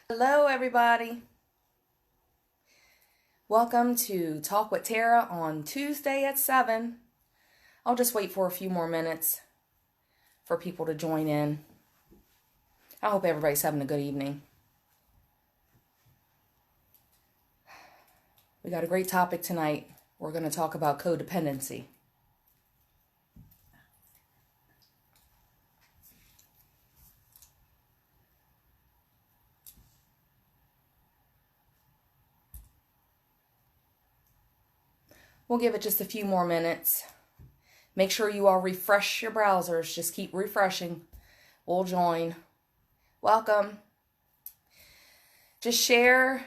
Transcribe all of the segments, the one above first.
Hello, everybody. Welcome to Talk with Tara on Tuesday at 7. I'll just wait for a few more minutes for people to join in. I hope everybody's having a good evening. We got a great topic tonight. We're going to talk about codependency. We'll give it just a few more minutes. Make sure you all refresh your browsers. Just keep refreshing. We'll join. Welcome. Just share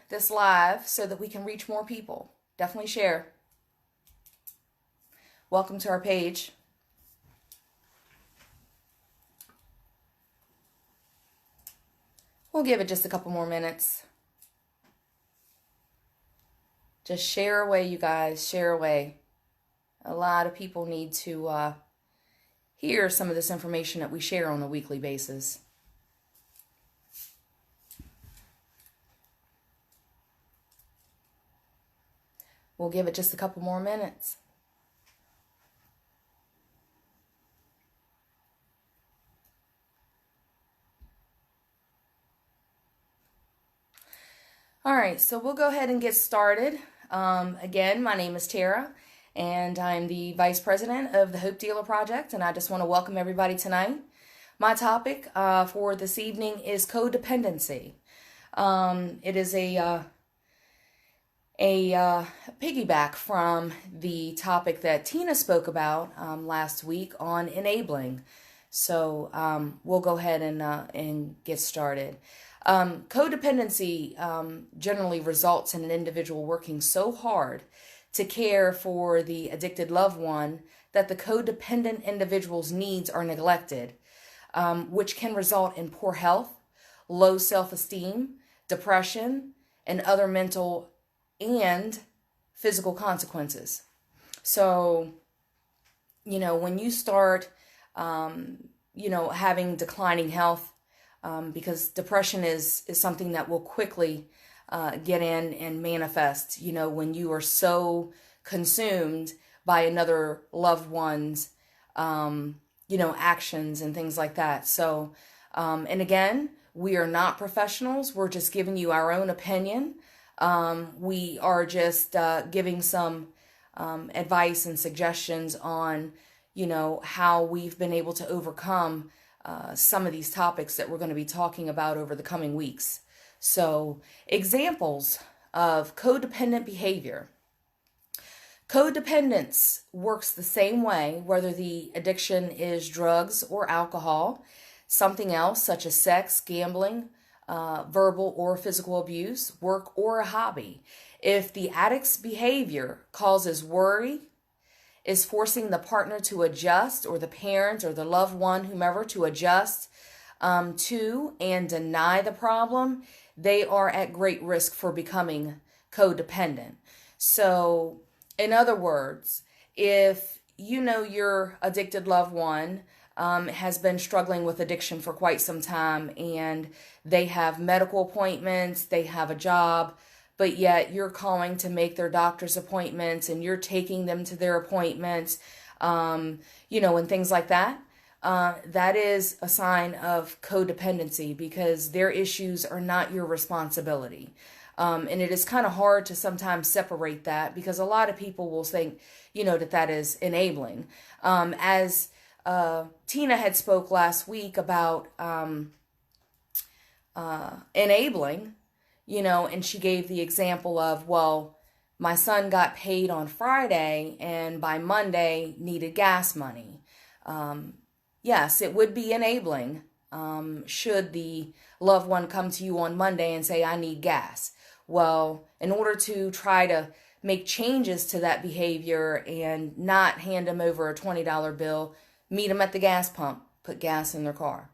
this live so that we can reach more people. Definitely share. Welcome to our page. We'll give it just a couple more minutes. Just share away, you guys. Share away. A lot of people need to hear some of this information that we share on a weekly basis. We'll give it just a couple more minutes. All right, so we'll go ahead and get started. Again, my name is Tara, and I'm the Vice President of the Hope Dealer Project, and I just want to welcome everybody tonight. My topic for this evening is codependency. It is a piggyback from the topic that Tina spoke about last week on enabling. So we'll go ahead and get started. Codependency generally results in an individual working so hard to care for the addicted loved one that the codependent individual's needs are neglected, which can result in poor health, low self-esteem, depression, and other mental and physical consequences. So, when you start, having declining health, because depression is something that will quickly get in and manifest, when you are so consumed by another loved one's, actions and things like that. So, and again, we are not professionals. We're just giving you our own opinion. We are just giving some advice and suggestions on, how we've been able to overcome some of these topics that we're going to be talking about over the coming weeks. So, examples of codependent behavior. Codependence works the same way, whether the addiction is drugs or alcohol, something else such as sex, gambling, verbal or physical abuse, work, or a hobby. If the addict's behavior causes worry, is forcing the partner to adjust, or the parent or the loved one, whomever, to adjust to and deny the problem, they are at great risk for becoming codependent. So, in other words, if your addicted loved one has been struggling with addiction for quite some time, and they have medical appointments, they have a job, but yet you're calling to make their doctor's appointments, and you're taking them to their appointments, and things like that, that is a sign of codependency, because their issues are not your responsibility. And it is kind of hard to sometimes separate that, because a lot of people will think, that is enabling. As Tina had spoke last week about enabling, and she gave the example of, well, my son got paid on Friday and by Monday needed gas money. Yes, it would be enabling should the loved one come to you on Monday and say, I need gas. Well, in order to try to make changes to that behavior and not hand them over a $20 bill, meet them at the gas pump, put gas in their car.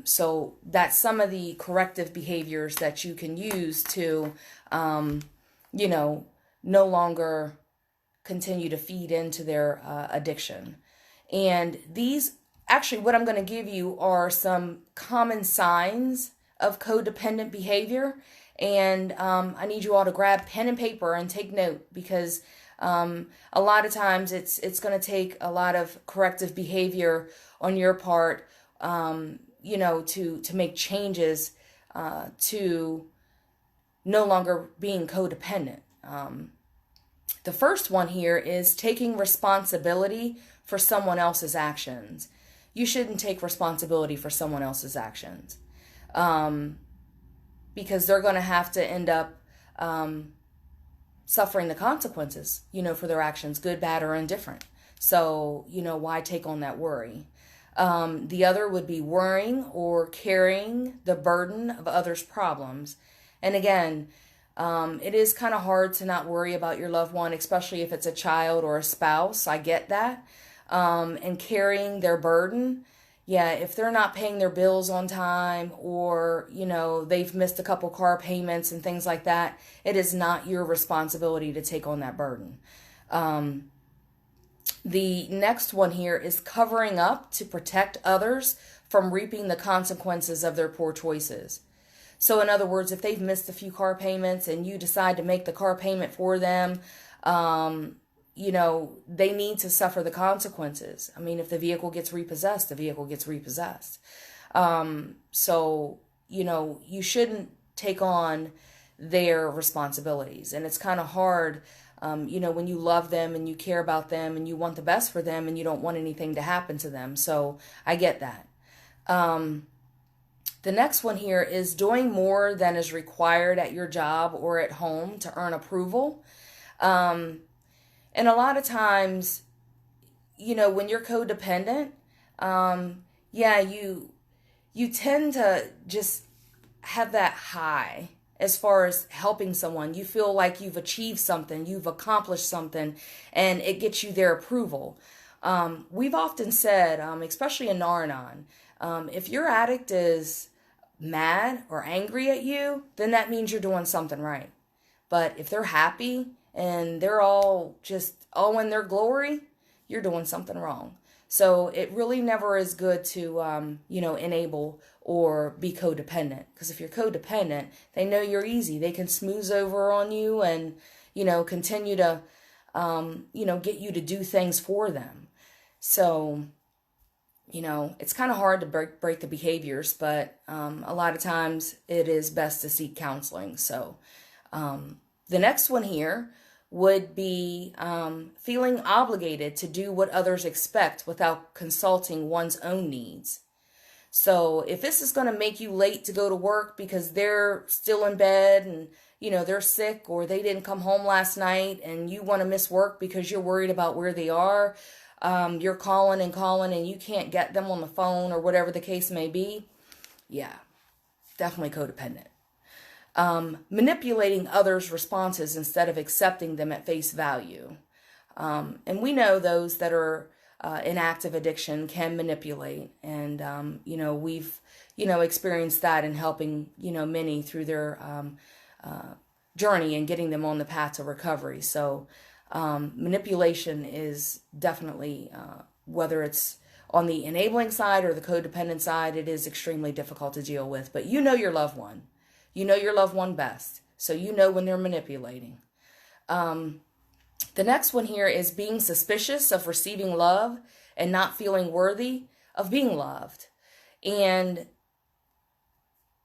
So that's some of the corrective behaviors that you can use to, no longer continue to feed into their addiction. And these, actually, what I'm going to give you are some common signs of codependent behavior. And I need you all to grab pen and paper and take note, because a lot of times it's going to take a lot of corrective behavior on your part, to make changes to no longer being codependent. The first one here is taking responsibility for someone else's actions. You shouldn't take responsibility for someone else's actions, because they're going to have to end up suffering the consequences, for their actions, good, bad, or indifferent. So, why take on that worry? The other would be worrying or carrying the burden of others' problems. And again, it is kind of hard to not worry about your loved one, especially if it's a child or a spouse. I get that. And carrying their burden. Yeah, if they're not paying their bills on time, or, they've missed a couple car payments and things like that, it is not your responsibility to take on that burden. The next one here is covering up to protect others from reaping the consequences of their poor choices. So in other words, if they've missed a few car payments and you decide to make the car payment for them, they need to suffer the consequences. I mean, if the vehicle gets repossessed, the vehicle gets repossessed. So, you shouldn't take on their responsibilities. And it's kind of hard, when you love them and you care about them and you want the best for them and you don't want anything to happen to them. So I get that. The next one here is doing more than is required at your job or at home to earn approval. And a lot of times, when you're codependent, you tend to just have that high as far as helping someone. You feel like you've achieved something, you've accomplished something, and it gets you their approval. We've often said, especially in Nar-Anon, if your addict is mad or angry at you, then that means you're doing something right. But if they're happy and they're all in their glory, you're doing something wrong. So it really never is good to, enable or be codependent. Because if you're codependent, they know you're easy. They can smooth over on you and, continue to, get you to do things for them. So, it's kind of hard to break the behaviors, but a lot of times it is best to seek counseling. So the next one here would be feeling obligated to do what others expect without consulting one's own needs. So if this is going to make you late to go to work because they're still in bed and, they're sick, or they didn't come home last night and you want to miss work because you're worried about where they are, you're calling and you can't get them on the phone or whatever the case may be. Yeah, definitely codependent. Manipulating others' responses instead of accepting them at face value. And we know those that are in active addiction can manipulate. And, we've, experienced that in helping, many through their journey and getting them on the path to recovery. So manipulation is definitely, whether it's on the enabling side or the codependent side, it is extremely difficult to deal with. But you know your loved one. You know your loved one best. So you know when they're manipulating. The next one here is being suspicious of receiving love and not feeling worthy of being loved. And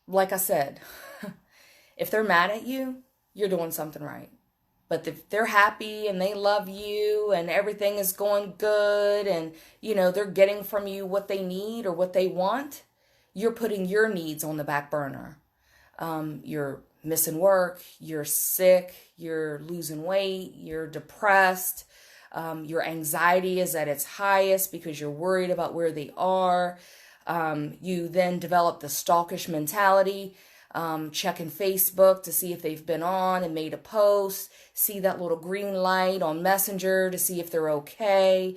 like I said, if they're mad at you, you're doing something right. But if they're happy and they love you and everything is going good and, they're getting from you what they need or what they want, you're putting your needs on the back burner. You're missing work, you're sick, you're losing weight, you're depressed, your anxiety is at its highest because you're worried about where they are. You then develop the stalkish mentality, checking Facebook to see if they've been on and made a post, see that little green light on Messenger to see if they're okay.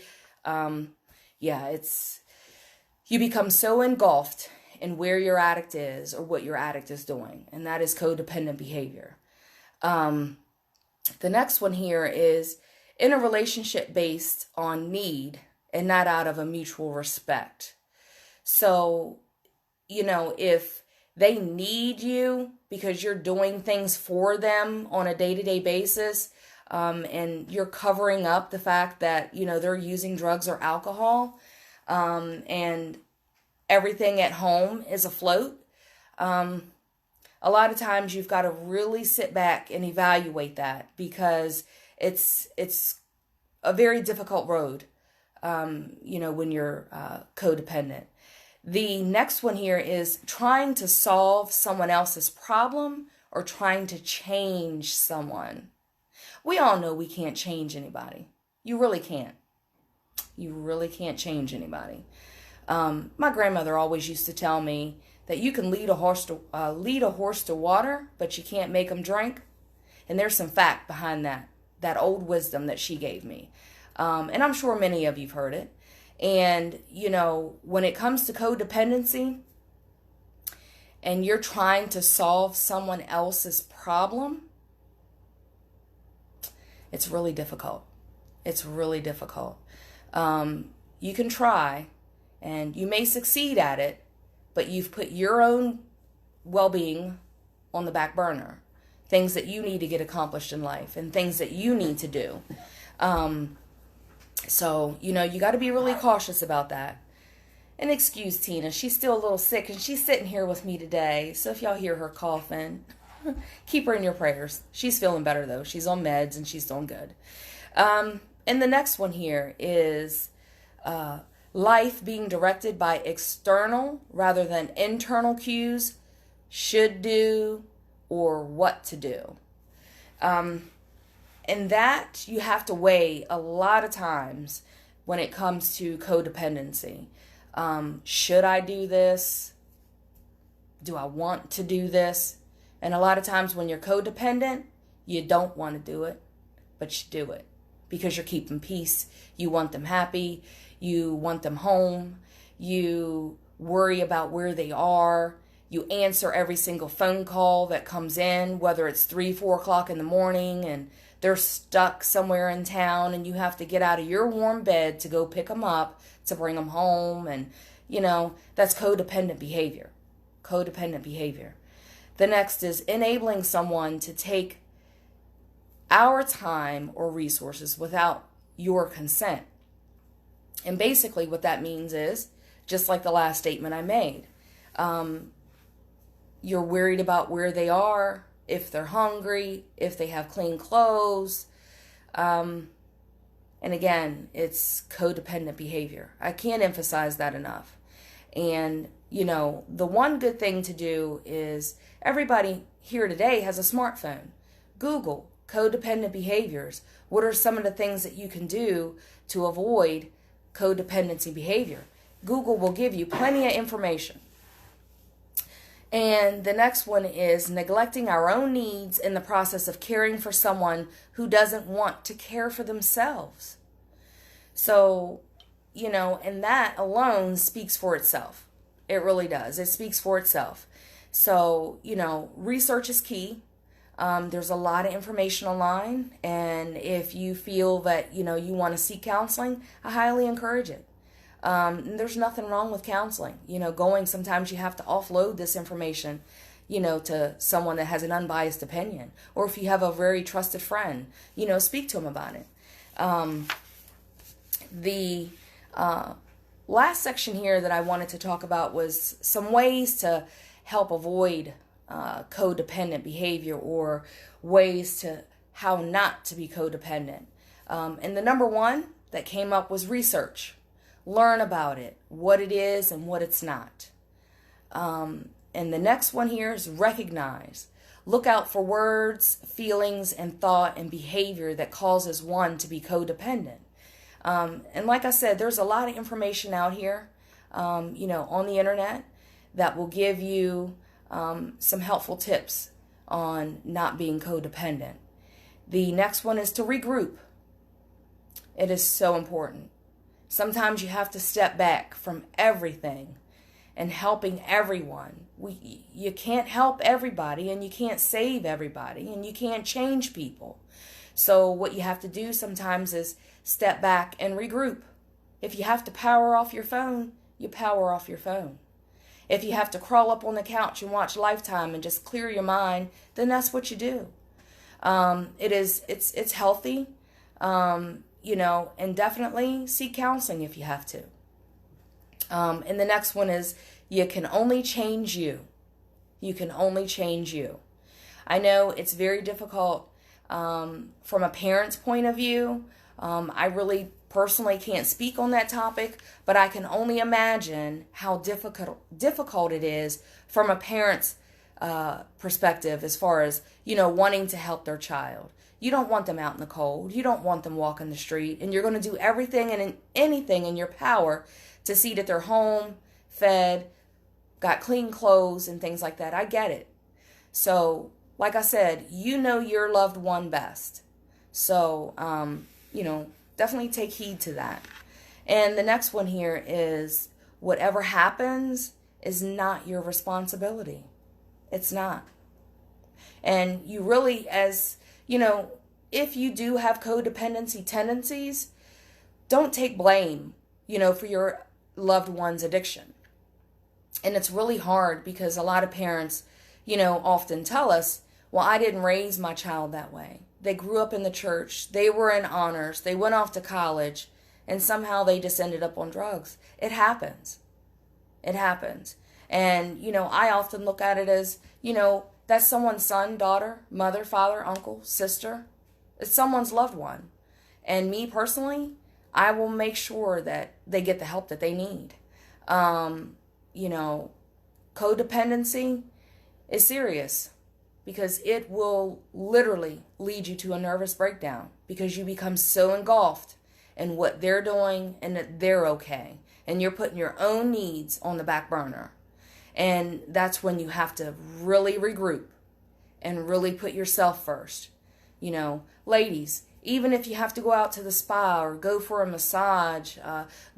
You become so engulfed in where your addict is or what your addict is doing, and that is codependent behavior. The next one here is in a relationship based on need and not out of a mutual respect. So, if they need you because you're doing things for them on a day-to-day basis, and you're covering up the fact that, they're using drugs or alcohol, and everything at home is afloat. A lot of times you've got to really sit back and evaluate that, because it's a very difficult road, when you're codependent. The next one here is trying to solve someone else's problem or trying to change someone. We all know we can't change anybody. You really can't. You really can't change anybody. My grandmother always used to tell me that you can lead a horse to water, but you can't make them drink. And there's some fact behind that old wisdom that she gave me. And I'm sure many of you've heard it. And, when it comes to codependency and you're trying to solve someone else's problem, it's really difficult. It's really difficult. You can try and you may succeed at it, but you've put your own well-being on the back burner. Things that you need to get accomplished in life and things that you need to do. So, you got to be really cautious about that. And excuse Tina, she's still a little sick and she's sitting here with me today. So if y'all hear her coughing, keep her in your prayers. She's feeling better though. She's on meds and she's doing good. And the next one here is life being directed by external rather than internal cues, should do, or what to do. And that you have to weigh a lot of times when it comes to codependency. Should I do this? Do I want to do this? And a lot of times when you're codependent, you don't want to do it, but you do it because you're keeping peace. You want them happy. You want them home. You worry about where they are. You answer every single phone call that comes in, whether it's 3, 4 o'clock in the morning and they're stuck somewhere in town and you have to get out of your warm bed to go pick them up, to bring them home. And, that's codependent behavior. Codependent behavior. The next is enabling someone to take our time or resources without your consent. And basically what that means is, just like the last statement I made, you're worried about where they are, if they're hungry, if they have clean clothes. And again, it's codependent behavior. I can't emphasize that enough. And, the one good thing to do is everybody here today has a smartphone. Google codependent behaviors. What are some of the things that you can do to avoid codependency behavior? Google will give you plenty of information. And the next one is neglecting our own needs in the process of caring for someone who doesn't want to care for themselves. So, and that alone speaks for itself. It really does. It speaks for itself. So, research is key. There's a lot of information online. And if you feel that, you want to seek counseling, I highly encourage it. There's nothing wrong with counseling. Sometimes you have to offload this information, to someone that has an unbiased opinion. Or if you have a very trusted friend, speak to them about it. The last section here that I wanted to talk about was some ways to help avoid codependent behavior, or ways to how not to be codependent. And the number one that came up was research. Learn about it, what it is and what it's not. And the next one here is recognize. Look out for words, feelings, and thought and behavior that causes one to be codependent. And like I said, there's a lot of information out here, on the internet that will give you some helpful tips on not being codependent. The next one is to regroup. It is so important. Sometimes you have to step back from everything and helping everyone. You can't help everybody, and you can't save everybody, and you can't change people. So what you have to do sometimes is step back and regroup. If you have to power off your phone, you power off your phone. If you have to crawl up on the couch and watch Lifetime and just clear your mind, then that's what you do. It's healthy, and definitely seek counseling if you have to. And the next one is, you can only change you. You can only change you. I know it's very difficult from a parent's point of view. I really personally can't speak on that topic, but I can only imagine how difficult it is from a parent's perspective, as far as, wanting to help their child. You don't want them out in the cold. You don't want them walking the street, and you're going to do everything and anything in your power to see that they're home, fed, got clean clothes, and things like that. I get it. So, like I said, you know your loved one best. So, definitely take heed to that. And the next one here is, whatever happens is not your responsibility. It's not. And you really, if you do have codependency tendencies, don't take blame, for your loved one's addiction. And it's really hard, because a lot of parents, often tell us, well, I didn't raise my child that way. They grew up in the church. They were in honors. They went off to college, and somehow they just ended up on drugs. It happens. It happens. And, I often look at it as, that's someone's son, daughter, mother, father, uncle, sister. It's someone's loved one. And me personally, I will make sure that they get the help that they need. Codependency is serious, because it will literally lead you to a nervous breakdown, because you become so engulfed in what they're doing and that they're okay. And you're putting your own needs on the back burner. And that's when you have to really regroup and really put yourself first. Ladies, even if you have to go out to the spa or go for a massage,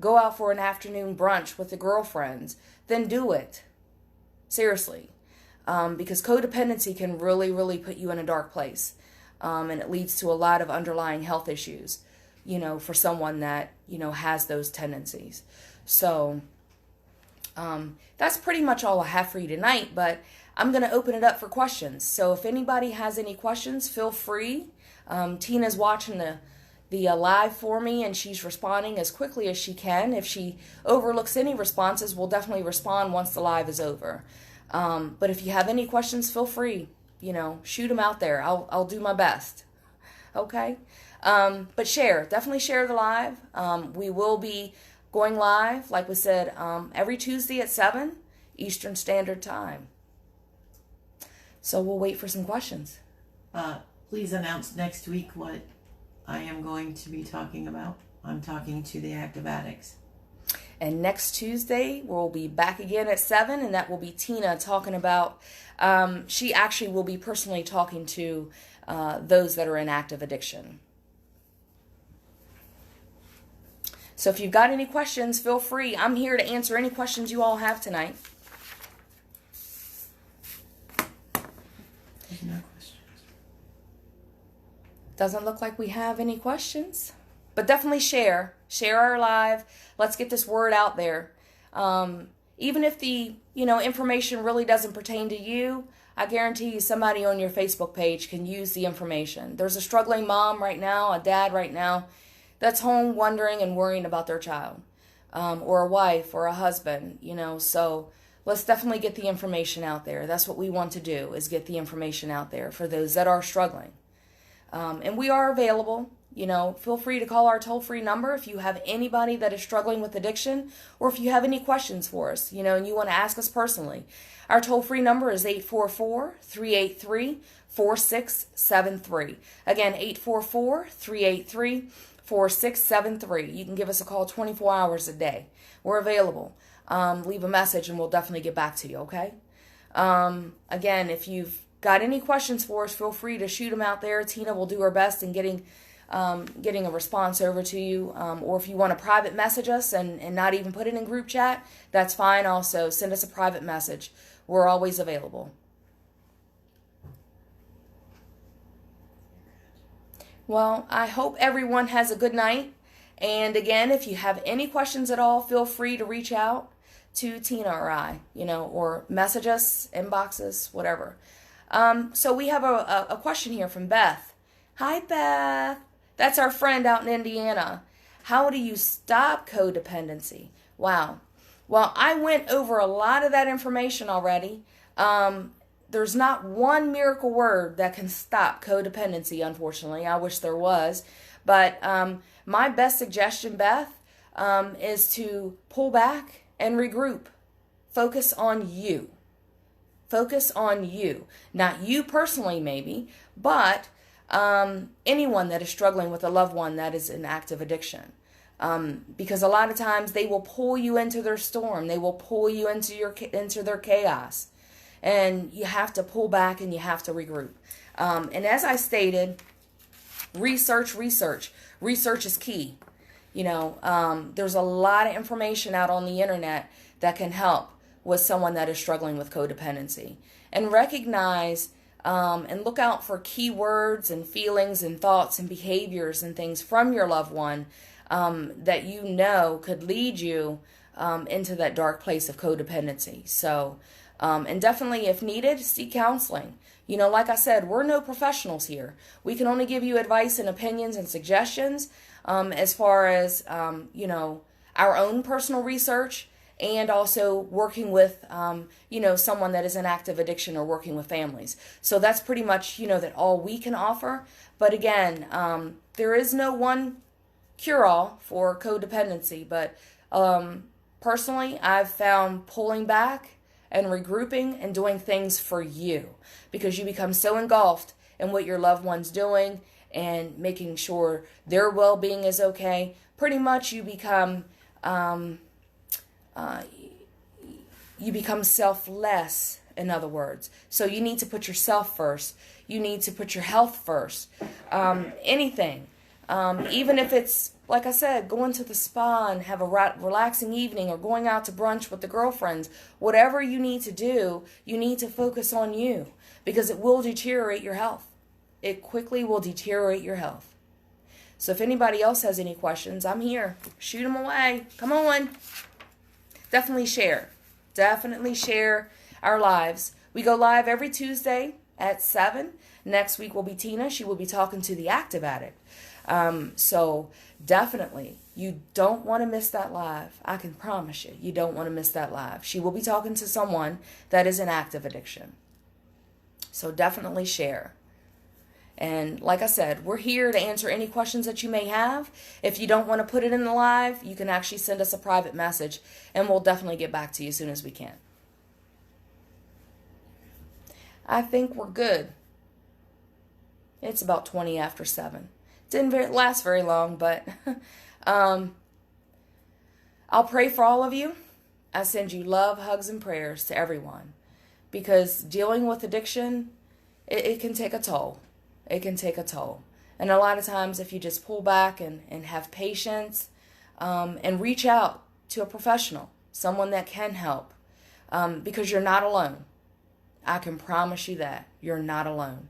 go out for an afternoon brunch with the girlfriends, then do it. Seriously. Because codependency can really, really put you in a dark place. And it leads to a lot of underlying health issues, for someone that, has those tendencies. So, that's pretty much all I have for you tonight, but I'm going to open it up for questions. So if anybody has any questions, feel free. Tina's watching the live for me, and she's responding as quickly as she can. If she overlooks any responses, we'll definitely respond once the live is over. But if you have any questions, feel free, shoot them out there. I'll do my best. Okay. But definitely share the live. We will be going live, like we said, every Tuesday at 7 Eastern Standard Time. So we'll wait for some questions. Please announce next week what I am going to be talking about. I'm talking to the active addicts. And next Tuesday, we'll be back again at 7, and that will be Tina talking about, she actually will be personally talking to those that are in active addiction. So if you've got any questions, feel free. I'm here to answer any questions you all have tonight. There's no questions. Doesn't look like we have any questions. But definitely share our live. Let's get this word out there. Even if the information really doesn't pertain to you, I guarantee you somebody on your Facebook page can use the information. There's a struggling mom right now, a dad right now, that's home wondering and worrying about their child, or a wife or a husband. So let's definitely get the information out there. That's what we want to do, is get the information out there for those that are struggling. And we are available. Feel free to call our toll-free number if you have anybody that is struggling with addiction, or if you have any questions for us, and you want to ask us personally. Our toll-free number is 844-383-4673. Again, 844-383-4673. You can give us a call 24 hours a day. We're available. Leave a message and we'll definitely get back to you, okay? Again, if you've got any questions for us, feel free to shoot them out there. Tina will do her best in getting a response over to you. Or if you want to private message us and not even put it in group chat, that's fine also. Send us a private message. We're always available. Well, I hope everyone has a good night. And again, if you have any questions at all, feel free to reach out to Tina or I, or message us, inbox us, whatever. So we have a question here from Beth. Hi, Beth. That's our friend out in Indiana. How do you stop codependency? Wow. Well, I went over a lot of that information already. There's not one miracle word that can stop codependency, unfortunately. I wish there was. But my best suggestion, Beth, is to pull back and regroup. Focus on you. Focus on you. Not you personally, maybe, but anyone that is struggling with a loved one that is in active addiction. Because a lot of times they will pull you into their storm. They will pull you into their chaos. And you have to pull back and you have to regroup. And as I stated, research. Research is key. There's a lot of information out on the internet that can help with someone that is struggling with codependency. And recognize and look out for keywords and feelings and thoughts and behaviors and things from your loved one that could lead you into that dark place of codependency. So, and definitely, if needed, seek counseling. Like I said, we're no professionals here. We can only give you advice and opinions and suggestions as far as, our own personal research and also working with, someone that is in active addiction or working with families. So that's pretty much, that all we can offer. But again, there is no one cure-all for codependency. But personally, I've found pulling back and regrouping and doing things for you, because you become so engulfed in what your loved one's doing and making sure their well-being is okay. Pretty much you become selfless, in other words. So you need to put yourself first. You need to put your health first. Anything. Even if it's, like I said, going to the spa and have a relaxing evening, or going out to brunch with the girlfriends, whatever you need to do, you need to focus on you, because it will deteriorate your health. It quickly will deteriorate your health. So if anybody else has any questions, I'm here. Shoot them away. Come on. Definitely share. Definitely share our lives. We go live every Tuesday at 7. Next week will be Tina. She will be talking to the active addict. So definitely, you don't want to miss that live. I can promise you, you don't want to miss that live. She will be talking to someone that is in active addiction. So definitely share. And like I said, we're here to answer any questions that you may have. If you don't want to put it in the live, you can actually send us a private message, and we'll definitely get back to you as soon as we can. I think we're good. It's about 20 after 7. Didn't last very long, but I'll pray for all of you. I send you love, hugs, and prayers to everyone, because dealing with addiction, it can take a toll. It can take a toll. And a lot of times, if you just pull back and have patience and reach out to a professional, someone that can help, because you're not alone. I can promise you that. You're not alone.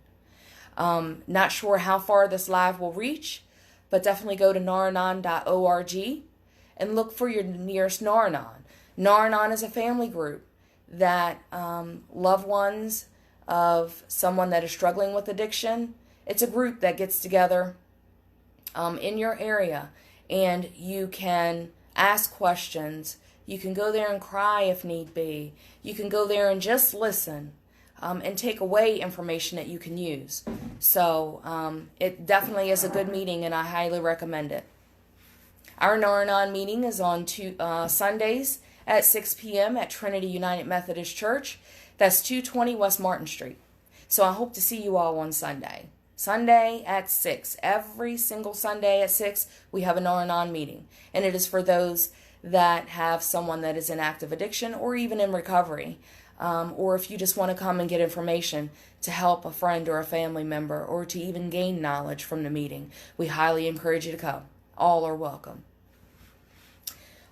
Not sure how far this live will reach, but definitely go to naranon.org and look for your nearest Naranon. Naranon is a family group that loved ones of someone that is struggling with addiction. It's a group that gets together in your area, and you can ask questions. You can go there and cry if need be. You can go there and just listen. And take away information that you can use. So it definitely is a good meeting, and I highly recommend it. Our Naranon meeting is on Sundays at 6 p.m. at Trinity United Methodist Church. That's 220 West Martin Street. So I hope to see you all on Sunday. Sunday at 6. Every single Sunday at 6, we have a Naranon meeting. And it is for those that have someone that is in active addiction or even in recovery. Or if you just want to come and get information to help a friend or a family member, or to even gain knowledge from the meeting, we highly encourage you to come. All are welcome.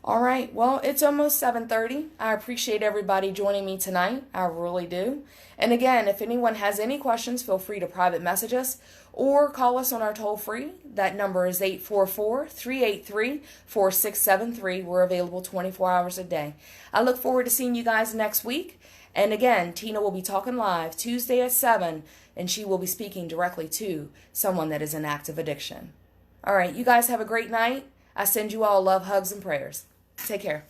All right, well, it's almost 7:30. I appreciate everybody joining me tonight. I really do. And again, if anyone has any questions, feel free to private message us or call us on our toll free. That number is 844-383-4673. We're available 24 hours a day. I look forward to seeing you guys next week. And again, Tina will be talking live Tuesday at 7, and she will be speaking directly to someone that is in active addiction. All right, you guys have a great night. I send you all love, hugs, and prayers. Take care.